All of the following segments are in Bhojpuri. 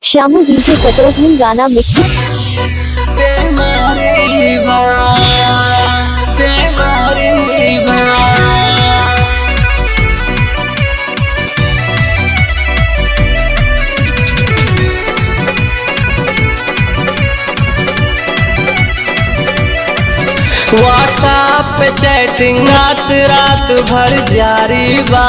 श्यामू डीजे कटोरी गाना मिक्स। व्हाट्सएप पे चैटिंग रात रात भर जारी बा।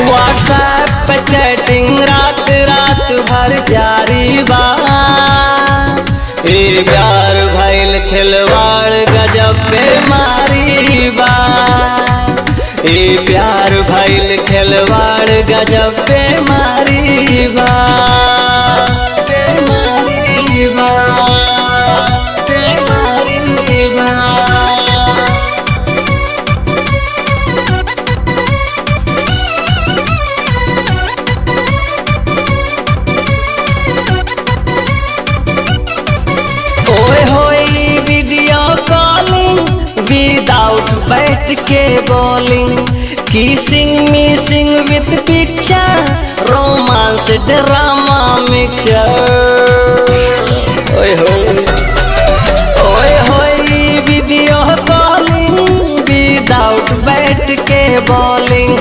व्हाट्सएप पे चैटिंग रात रात भर जारी बा। ए प्यार भइल खिलवाड़ गजब बेमारी बा। ए प्यार भइल खिलवाड़ गजब बेमारी बा। Without बैठ के bowling kissing missing with picture romance drama mixture. ओए होए वीडियो कॉलिंग विदाउट बैठ के bowling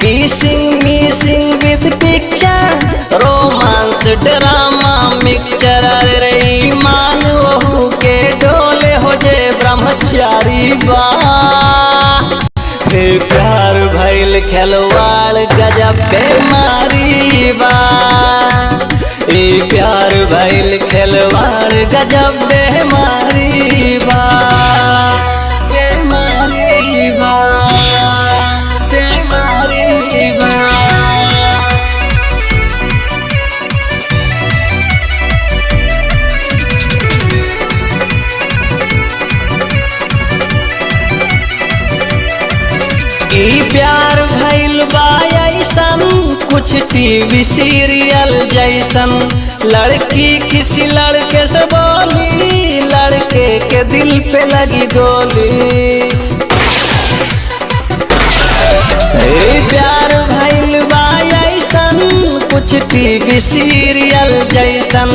kissing missing with picture romance drama mixture. अरे ईमान वहू के डोले हो जे ब्रह्मचारी बा। फिर प्यार भइल खिलवाड़ गजब बेमारी बा। ए प्यार भइल खिलवाड़ गजब बेमारी बा। बेमारी बा, बेमारी बा। ई प्यार भइल बा ऐसन कुछ टीवी सीरियल जैसन। लड़की किसी लड़के से बोली लड़के के दिल पे लगी गोली। ई प्यार भइल बा ऐसन कुछ टीवी सीरियल जैसन।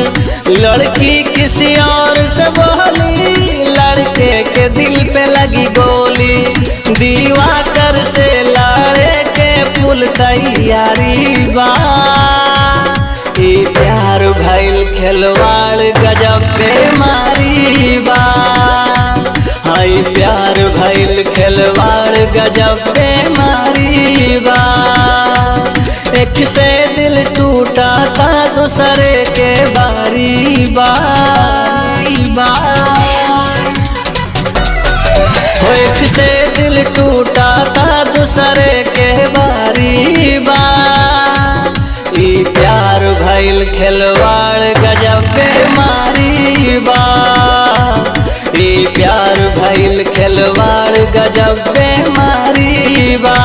लड़की किसी और से बोली लड़के के दिल पे लगी गोली। दीवाकर से लड़े के फुल तैयारी बा। ए प्यार भइल खिलवाड़ गजब बेमारी बा। हाय प्यार भइल खिलवाड़ गजब बेमारी बा। एक से दिल टूटा था दूसरे के बारी बारी बा। एक से दिल टूटा था दूसरे के बारी बा। ई प्यार भइल खिलवाड़ गजब बेमारी बा। ई प्यार भइल खिलवाड़ गजब बेमारी बा।